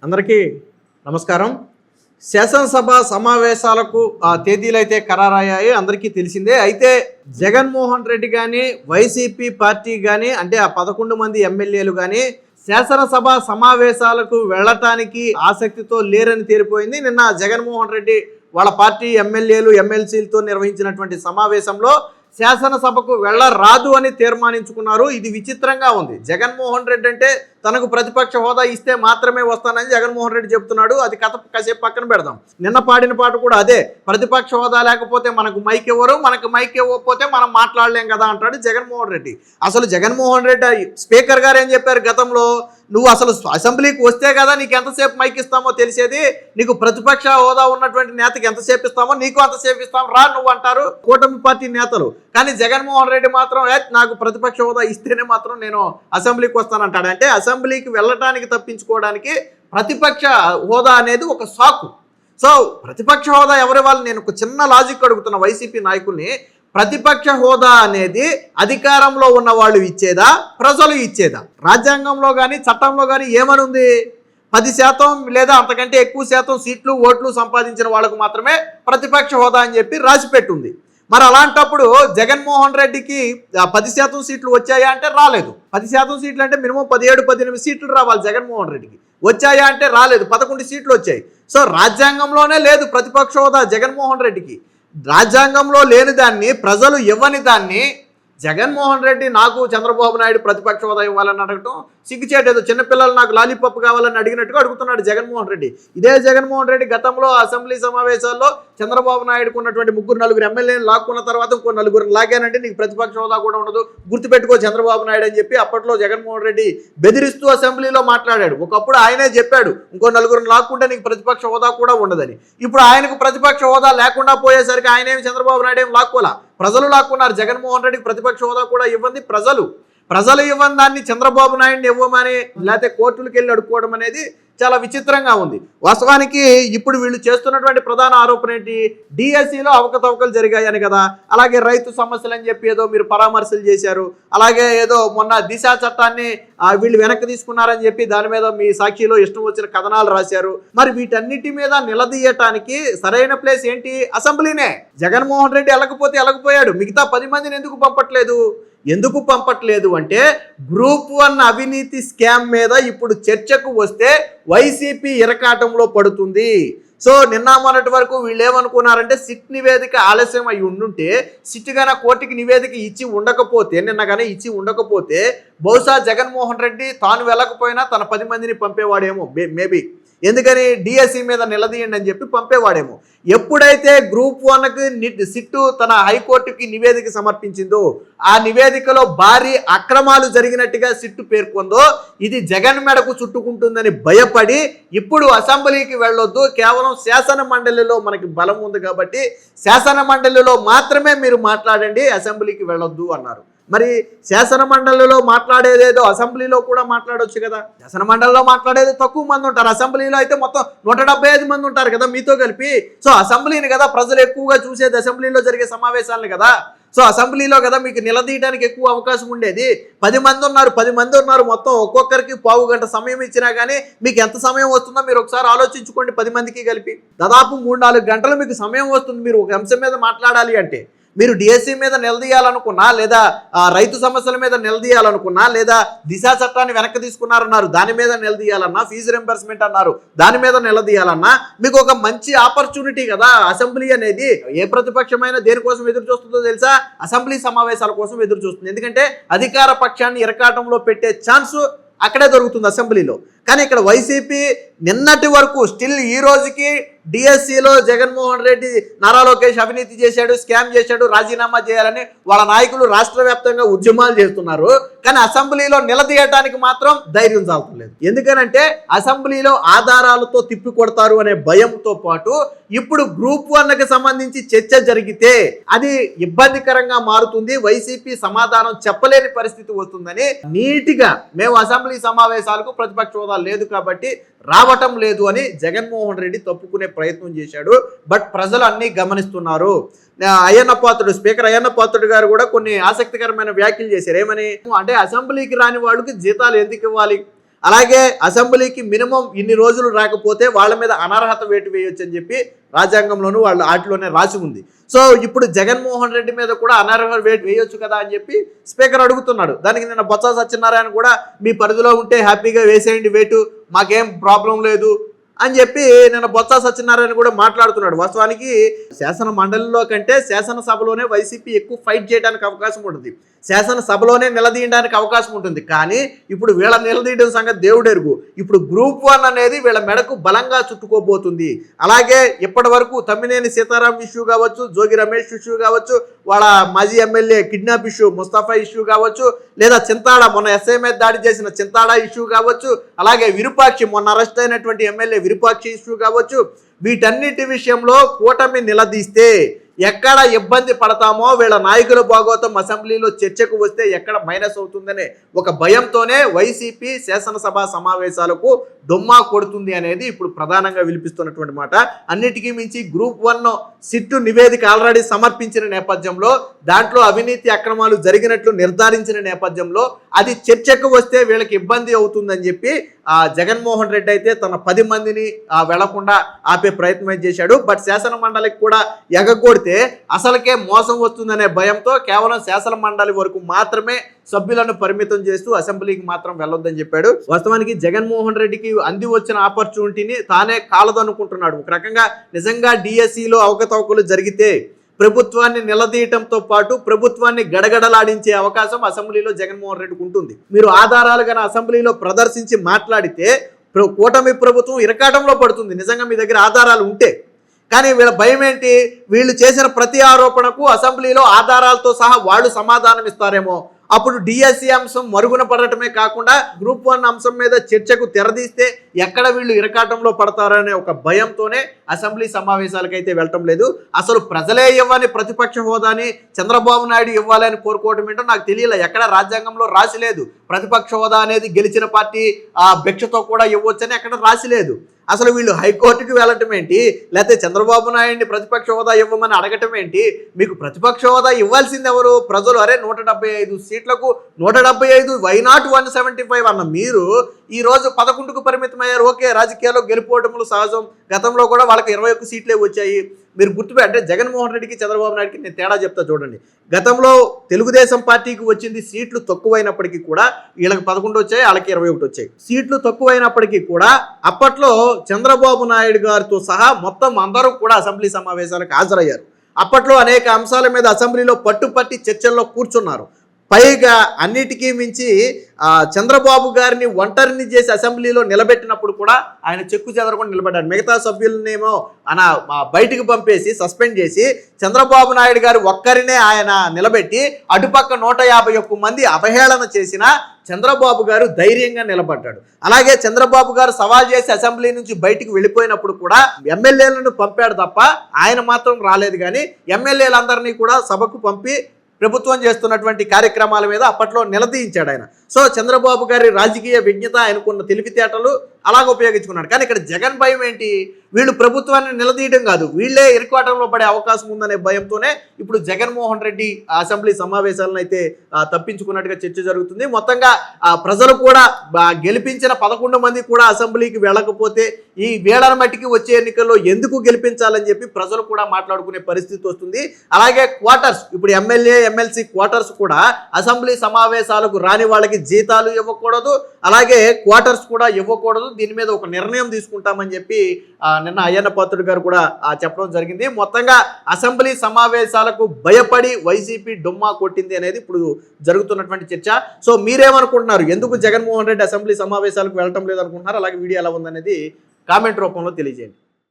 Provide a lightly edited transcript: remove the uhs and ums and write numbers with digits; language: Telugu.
అందరికీ నమస్కారం. శాసనసభ సమావేశాలకు తేదీలు అయితే ఖరారయ్యాయి, అందరికీ తెలిసిందే. అయితే జగన్మోహన్ రెడ్డి కానీ వైసీపీ పార్టీ కానీ అంటే ఆ 11 మంది ఎమ్మెల్యేలు కానీ శాసనసభ సమావేశాలకు వెళ్ళటానికి ఆసక్తితో లేరని తేలిపోయింది. నిన్న జగన్మోహన్ రెడ్డి వాళ్ళ పార్టీ ఎమ్మెల్యేలు ఎమ్మెల్సీలతో నిర్వహించినటువంటి సమావేశంలో శాసనసభకు వెళ్ళరాదు అని తీర్మానించుకున్నారు. ఇది విచిత్రంగా ఉంది. జగన్మోహన్ రెడ్డి అంటే తనకు ప్రతిపక్ష హోదా ఇస్తే మాత్రమే వస్తానని జగన్మోహన్ రెడ్డి చెప్తున్నాడు. అది కాసేపు పక్కన పెడదాం. నిన్న పాడిన పాట కూడా అదే, ప్రతిపక్ష హోదా లేకపోతే మనకు మైక్ ఇవ్వరు, మనకు మైక్ ఇవ్వకపోతే మనం మాట్లాడలేం కదా అంటాడు జగన్మోహన్ రెడ్డి. అసలు జగన్మోహన్ రెడ్డి స్పీకర్ గారు ఏం చెప్పారు గతంలో, నువ్వు అసలు అసెంబ్లీకి వస్తే కదా నీకు ఎంతసేపు మైక్ ఇస్తామో తెలిసేది, నీకు ప్రతిపక్ష హోదా ఉన్నటువంటి నేతకి ఎంతసేపు ఇస్తామో నీకు అంతసేపు ఇస్తాం రా నువ్వు అంటారు కూటమి పార్టీ నేతలు. కానీ జగన్మోహన్ రెడ్డి మాత్రం నాకు ప్రతిపక్ష హోదా ఇస్తేనే మాత్రం నేను అసెంబ్లీకి వస్తానంటాడు. అంటే అసెంబ్లీకి వెళ్ళటానికి తప్పించుకోవడానికి ప్రతిపక్ష హోదా అనేది ఒక సాకు. సో ప్రతిపక్ష హోదా ఎవరి వాళ్ళు, నేను ఒక చిన్న లాజిక్ అడుగుతున్న వైసీపీ నాయకుల్ని, ప్రతిపక్ష హోదా అనేది అధికారంలో ఉన్న వాళ్ళు ఇచ్చేదా, ప్రజలు ఇచ్చేదా? రాజ్యాంగంలో కానీ చట్టంలో కానీ ఏమని ఉంది? 10% లేదా అంతకంటే ఎక్కువ శాతం సీట్లు ఓట్లు సంపాదించిన వాళ్ళకు మాత్రమే ప్రతిపక్ష హోదా అని చెప్పి రాసిపెట్టుంది. మరి అలాంటప్పుడు జగన్మోహన్ రెడ్డికి 10% సీట్లు వచ్చాయా అంటే రాలేదు. 10% సీట్లు అంటే మినిమం 17-18 సీట్లు రావాలి జగన్మోహన్ రెడ్డికి. వచ్చాయా అంటే రాలేదు, 11 సీట్లు వచ్చాయి. సో రాజ్యాంగంలోనే లేదు ప్రతిపక్ష హోదా జగన్మోహన్ రెడ్డికి. రాజ్యాంగంలో లేని దాన్ని, ప్రజలు ఇవ్వని దాన్ని జగన్మోహన్ రెడ్డి నాకు చంద్రబాబు నాయుడు ప్రతిపక్ష హోదా ఇవ్వాలని అడగటం సిగ్గుచేటేదో. చిన్నపిల్లలు నాకు లాలీపాప్ కావాలని అడిగినట్టుగా అడుగుతున్నాడు జగన్మోహన్ రెడ్డి. ఇదే జగన్మోహన్ రెడ్డి గతంలో అసెంబ్లీ సమావేశాల్లో చంద్రబాబు నాయుడుకు ఉన్నటువంటి 3-4 ఎమ్మెల్యేలు లాక్కున్న తర్వాత ఇంకో 4 లాగానంటే నీకు ప్రతిపక్ష హోదా కూడా ఉండదు, గుర్తుపెట్టుకో చంద్రబాబు నాయుడు అని చెప్పి అప్పట్లో జగన్మోహన్ రెడ్డి బెదిరిస్తూ అసెంబ్లీలో మాట్లాడాడు. ఒకప్పుడు ఆయనే చెప్పాడు ఇంకో 4 లాక్కుంటే నీకు ప్రతిపక్ష హోదా కూడా ఉండదని. ఇప్పుడు ఆయనకు ప్రతిపక్ష హోదా లేకుండా పోయేసరికి ఆయనేమి చంద్రబాబు నాయుడు ఏం లాక్కోలా, ప్రజలు లాక్కున్నారు. జగన్మోహన్ రెడ్డికి ప్రతిపక్ష హోదా కూడా ఇవ్వండి ప్రజలు ఇవ్వని దాన్ని చంద్రబాబు నాయుడిని ఇవ్వమని లేకపోతే కోర్టులకు వెళ్ళి అడుక్కోవడం అనేది చాలా విచిత్రంగా ఉంది. వాస్తవానికి ఇప్పుడు వీళ్ళు చేస్తున్నటువంటి ప్రధాన ఆరోపణ ఏంటి, డిఎస్సిలో అవకతవకలు జరిగాయని కదా. అలాగే రైతు సమస్యలు అని చెప్పి ఏదో మీరు పరామర్శలు చేశారు. అలాగే ఏదో మొన్న దిశ చట్టాన్ని వీళ్ళు వెనక్కి తీసుకున్నారని చెప్పి దాని మీద మీ సాక్షిలో ఇష్టం వచ్చిన కథనాలు రాశారు. మరి వీటన్నిటి మీద నిలదీయటానికి సరైన ప్లేస్ ఏంటి? అసెంబ్లీనే. జగన్మోహన్ రెడ్డి వెళ్ళకపోయాడు, మిగతా 10 మందిని ఎందుకు పంపట్లేదు అంటే గ్రూప్ 1 అవినీతి స్కామ్ మీద ఇప్పుడు చర్చకు వస్తే వైసీపీ ఇరకాటంలో పడుతుంది. సో నిన్న మొన్నటి వరకు వీళ్ళు ఏమనుకున్నారంటే సిట్ నివేదిక ఆలస్యం అయి ఉండుంటే, సిట్ గాన కోర్టుకి నివేదిక ఇచ్చి ఉండకపోతే, నిన్న కానీ ఇచ్చి ఉండకపోతే బహుశా జగన్మోహన్ రెడ్డి తాను వెళ్ళకపోయినా తన 10 మందిని పంపేవాడేమో మేబీ. ఎందుకని డిఎస్సి మీద నిలదీయండి అని చెప్పి పంపేవాడేమో. ఎప్పుడైతే గ్రూప్ 1కి సిట్టు తన హైకోర్టుకి నివేదిక సమర్పించిందో, ఆ నివేదికలో భారీ అక్రమాలు జరిగినట్టుగా సిట్టు పేర్కొందో, ఇది జగన్ మెడకు చుట్టుకుంటుందని భయపడి ఇప్పుడు అసెంబ్లీకి వెళ్ళొద్దు, కేవలం శాసన మండలిలో మనకి బలం ఉంది కాబట్టి శాసన మండలిలో మాత్రమే మీరు మాట్లాడండి, అసెంబ్లీకి వెళ్ళొద్దు అన్నారు. మరి శాసన మండలిలో మాట్లాడేదేదో అసెంబ్లీలో కూడా మాట్లాడవచ్చు కదా. శాసన మండలిలో మాట్లాడేది తక్కువ మంది ఉంటారు, అసెంబ్లీలో అయితే మొత్తం 175 మంది ఉంటారు కదా మీతో కలిపి. సో అసెంబ్లీని కదా ప్రజలు ఎక్కువగా చూసేది, అసెంబ్లీలో జరిగే సమావేశాలను కదా. సో అసెంబ్లీలో కదా మీకు నిలదీయడానికి ఎక్కువ అవకాశం ఉండేది. 10 మంది ఉన్నారు మొత్తం, ఒక్కొక్కరికి పావు గంట సమయం ఇచ్చినా కానీ మీకు ఎంత సమయం వస్తుందో మీరు ఒకసారి ఆలోచించుకోండి. 10 మందికి కలిపి దాదాపు 3-4 గంటలు మీకు సమయం వస్తుంది మీరు ఒక అంశం మీద మాట్లాడాలి అంటే. మీరు డిఎస్సి మీద నిలదీయాలనుకున్నా, లేదా రైతు సమస్యల మీద నిలదీయాలనుకున్నా, లేదా దిశ చట్టాన్ని వెనక్కి తీసుకున్నారన్నారు దాని మీద నిలదీయాలన్నా, ఫీజు రింబర్స్మెంట్ అన్నారు దాని మీద నిలదీయాలన్నా మీకు ఒక మంచి ఆపర్చునిటీ కదా అసెంబ్లీ అనేది. ఏ ప్రతిపక్షమైన దేనికోసం ఎదురు చూస్తుందో తెలుసా? అసెంబ్లీ సమావేశాల కోసం ఎదురు చూస్తుంది. ఎందుకంటే అధికార పక్షాన్ని ఇరకాటంలో పెట్టే ఛాన్సు అక్కడే దొరుకుతుంది అసెంబ్లీలో. కానీ ఇక్కడ వైసీపీ నిన్నటి వరకు స్టిల్ ఈ రోజుకి డిఎస్సిలో జగన్మోహన్ రెడ్డి నారా లోకేష్ అవినీతి చేశాడు, స్కామ్ చేశాడు, రాజీనామా చేయాలని వాళ్ళ నాయకులు రాష్ట్ర వ్యాప్తంగా ఉద్యమాలు చేస్తున్నారు. కానీ అసెంబ్లీలో నిలదీయటానికి మాత్రం ధైర్యం చాలలేదు. ఎందుకనంటే అసెంబ్లీలో ఆధారాలతో తిప్పి కొడతారు అనే భయంతో పాటు ఇప్పుడు గ్రూప్ 1కి సంబంధించి చర్చ జరిగితే అది ఇబ్బందికరంగా మారుతుంది, వైసీపీ సమాధానం చెప్పలేని పరిస్థితి వస్తుందని నీట్గా మేము అసెంబ్లీ సమావేశాలకు ప్రతిపక్ష హోదా లేదు కాబట్టి రావటం లేదు అని జగన్మోహన్ రెడ్డి తప్పుకునే ప్రయత్నం చేశాడు. బట్ ప్రజలు అన్నీ గమనిస్తున్నారు. స్పీకర్ అయ్యన్న పాత్రుడు గారు కూడా కొన్ని ఆసక్తికరమైన వ్యాఖ్యలు చేశారు. ఏమని అంటే అసెంబ్లీకి రాని వాళ్ళకి జీతాలు ఎందుకు ఇవ్వాలి, అలాగే అసెంబ్లీకి మినిమం ఇన్ని రోజులు రాకపోతే వాళ్ళ మీద అనర్హత వేటు వేయొచ్చు అని చెప్పి రాజ్యాంగంలోనూ వాళ్ళు వాటిలోనే రాసి ఉంది. సో ఇప్పుడు జగన్మోహన్ రెడ్డి మీద కూడా అనర్హ వేటు వేయొచ్చు కదా అని చెప్పి స్పీకర్ అడుగుతున్నాడు. దానికి నిన్న బొత్స సత్యనారాయణ కూడా మీ పరిధిలో ఉంటే హ్యాపీగా వేసేయండి వేటు, మాకేం ప్రాబ్లం లేదు అని చెప్పి నిన్న బొత్స సత్యనారాయణ కూడా మాట్లాడుతున్నాడు. వాస్తవానికి శాసన మండలిలో కంటే శాసనసభలోనే వైసీపీ ఎక్కువ ఫైట్ చేయడానికి అవకాశం ఉంటుంది, శాసనసభలోనే నిలదీయడానికి అవకాశం ఉంటుంది. కానీ ఇప్పుడు వీళ్ళ నిలదీయడం సంగతి దేవుడెరుగు. ఇప్పుడు గ్రూప్ 1 అనేది వీళ్ళ మెడకు బలంగా చుట్టుకోబోతుంది. అలాగే ఇప్పటి వరకు తమ్మినేని సీతారాం ఇష్యూ కావచ్చు, జోగి రమేష్ ఇష్యూ కావచ్చు, వాళ్ళ మాజీ MLA kidnap issue Mustafa issue కావచ్చు, లేదా చింతాడ మొన్న ఎస్ఐ మీద దాడి చేసిన చింతాడ ఇష్యూ కావచ్చు, అలాగే విరూపాక్షి మొన్న అరెస్ట్ అయినటువంటి ఎమ్మెల్యే విరూపాక్షి ఇష్యూ కావచ్చు, వీటన్నిటి విషయంలో కూటమి నిలదీస్తే ఎక్కడ ఇబ్బంది పడతామో, వీళ్ళ నాయకుల భాగోతం అసెంబ్లీలో చర్చకు వస్తే ఎక్కడ మైనస్ అవుతుందనే ఒక భయంతోనే వైసీపీ శాసనసభ సమావేశాలకు డొమ్మా కొడుతుంది అనేది ఇప్పుడు ప్రధానంగా వినిపిస్తున్నటువంటి మాట. అన్నిటికీ మించి గ్రూప్ 1 సిట్టు నివేదిక ఆల్రెడీ సమర్పించిన నేపథ్యంలో, దాంట్లో అవినీతి అక్రమాలు జరిగినట్లు నిర్ధారించిన నేపథ్యంలో అది చర్చకు వస్తే వీళ్ళకి ఇబ్బంది అవుతుందని చెప్పి జగన్మోహన్ రెడ్డి అయితే తన 10 మందిని వెళ్లకుండా ఆపే ప్రయత్నం చేశాడు. బట్ శాసన మండలికి కూడా ఎగగొడితే అసలుకే మోసం వస్తుందనే భయంతో కేవలం శాసన మండలి వరకు మాత్రమే సభ్యులను పరిమితం చేస్తూ అసెంబ్లీకి మాత్రం వెళ్ళొద్దని చెప్పాడు. వాస్తవానికి జగన్మోహన్ రెడ్డికి అంది వచ్చిన ఆపర్చునిటీని తానే కాలదనుకుంటున్నాడు. ఒక రకంగా నిజంగా డిఎస్సిలో అవకతవకలు జరిగితే ప్రభుత్వాన్ని నిలదీయటంతో పాటు ప్రభుత్వాన్ని గడగడలాడించే అవకాశం అసెంబ్లీలో జగన్మోహన్ రెడ్డికి ఉంటుంది. మీరు ఆధారాలు కానీ అసెంబ్లీలో ప్రదర్శించి మాట్లాడితే కూటమి ప్రభుత్వం ఇరకాటంలో పడుతుంది, నిజంగా మీ దగ్గర ఆధారాలు ఉంటే. కానీ వీళ్ళ భయం ఏంటి, వీళ్ళు చేసిన ప్రతి ఆరోపణకు అసెంబ్లీలో ఆధారాలతో సహా వాళ్ళు సమాధానం ఇస్తారేమో, అప్పుడు డిఎస్సి అంశం మరుగున పడటమే కాకుండా గ్రూప్ 1 అంశం మీద చర్చకు తెరదీస్తే ఎక్కడ వీళ్ళు ఇరకాటంలో పడతారనే ఒక భయంతోనే అసెంబ్లీ సమావేశాలకైతే వెళ్ళటం లేదు. అసలు ప్రజలే ఇవ్వని ప్రతిపక్ష హోదాని చంద్రబాబు నాయుడు ఇవ్వాలని కోరుకోవడం ఏంటో నాకు తెలియలే. ఎక్కడ రాజ్యాంగంలో రాసి లేదు ప్రతిపక్ష హోదా అనేది గెలిచిన పార్టీ భిక్షతో కూడా ఇవ్వచ్చని ఎక్కడ రాసి లేదు. అసలు వీళ్ళు హైకోర్టుకి వెళ్ళటం ఏంటి, లేకపోతే చంద్రబాబు నాయుడిని ప్రతిపక్ష హోదా ఇవ్వమని అడగటం ఏంటి? మీకు ప్రతిపక్ష హోదా ఇవ్వాల్సింది ఎవరు? ప్రజలు. అరే 175 సీట్లకు 175 వైనాట్ 175 అన్న మీరు ఈరోజు 11కు పరిమితమయ్యారు. ఓకే, రాజకీయాల్లో గెలుపోవటములు సహజం, గతంలో కూడా వాళ్ళకి 21 సీట్లే వచ్చాయి. మీరు గుర్తుపెట్టే జగన్మోహన్ రెడ్డికి చంద్రబాబు నాయుడికి నేను తేడా చెప్తా చూడండి. గతంలో తెలుగుదేశం పార్టీకి వచ్చింది సీట్లు తక్కువైనప్పటికీ కూడా వీళ్ళకి 11 వచ్చాయి, వాళ్ళకి 21 వచ్చాయి. సీట్లు తక్కువైనప్పటికీ కూడా అప్పట్లో చంద్రబాబు నాయుడు గారితో సహా మొత్తం అందరూ కూడా అసెంబ్లీ సమావేశాలకు హాజరయ్యారు. అప్పట్లో అనేక అంశాల మీద అసెంబ్లీలో పట్టుపట్టి చర్చల్లో కూర్చున్నారు. పైగా అన్నిటికీ మించి చంద్రబాబు గారిని ఒంటరిని చేసి అసెంబ్లీలో నిలబెట్టినప్పుడు కూడా ఆయన చెక్కు చెదరకుండా నిలబడ్డాడు. మిగతా సభ్యులనేమో బయటికి పంపేసి సస్పెండ్ చేసి చంద్రబాబు నాయుడు గారు ఒక్కరినే ఆయన నిలబెట్టి అటుపక్క 151 మంది అవహేళన చేసిన చంద్రబాబు గారు ధైర్యంగా నిలబడ్డాడు. అలాగే చంద్రబాబు గారు సవాల్ చేసి అసెంబ్లీ నుంచి బయటికి వెళ్ళిపోయినప్పుడు కూడా ఎమ్మెల్యేలను పంపాడు తప్ప ఆయన మాత్రం రాలేదు. కానీ ఎమ్మెల్యేలందరినీ కూడా సభకు పంపి ప్రభుత్వం చేస్తున్నటువంటి కార్యక్రమాల మీద అప్పట్లో నిలదీయించాడు ఆయన. సో చంద్రబాబు గారి రాజకీయ విజ్ఞత, ఆయనకున్న తెలివితేటలు అలాగ ఉపయోగించుకున్నాడు. కానీ ఇక్కడ జగన్ భయం ఏంటి, వీళ్ళు ప్రభుత్వాన్ని నిలదీయడం కాదు, వీళ్ళే ఇరుకాటంలో పడే అవకాశం ఉందనే భయంతోనే ఇప్పుడు జగన్మోహన్ రెడ్డి అసెంబ్లీ సమావేశాలను అయితే తప్పించుకున్నట్టుగా చర్చ జరుగుతుంది. మొత్తంగా ప్రజలు కూడా గెలిపించిన 11 మంది కూడా అసెంబ్లీకి వెళ్ళకపోతే ఈ వేళల మట్టికి వచ్చే ఎన్నికల్లో ఎందుకు గెలిపించాలని చెప్పి ప్రజలు కూడా మాట్లాడుకునే పరిస్థితి వస్తుంది. అలాగే క్వార్టర్స్, ఇప్పుడు ఎమ్మెల్యే ఎమ్మెల్సీ క్వార్టర్స్ కూడా అసెంబ్లీ సమావేశాలకు రాని వాళ్ళకి జీతాలు ఇవ్వకూడదు, అలాగే క్వార్టర్స్ కూడా ఇవ్వకూడదు. దీని మీద ఒక నిర్ణయం తీసుకుంటామని చెప్పి నిన్న అయ్యన్న పాత్రుడు గారు కూడా చెప్పడం జరిగింది. మొత్తంగా అసెంబ్లీ సమావేశాలకు భయపడి వైసీపీ డొమ్మా కొట్టింది అనేది ఇప్పుడు జరుగుతున్నటువంటి చర్చ. సో మీరేమనుకుంటున్నారు, ఎందుకు జగన్మోహన్ రెడ్డి అసెంబ్లీ సమావేశాలకు వెళ్ళటం లేదనుకుంటున్నారు? అలాగే వీడియో ఎలా ఉందనేది కామెంట్ రూపంలో తెలియజేయండి.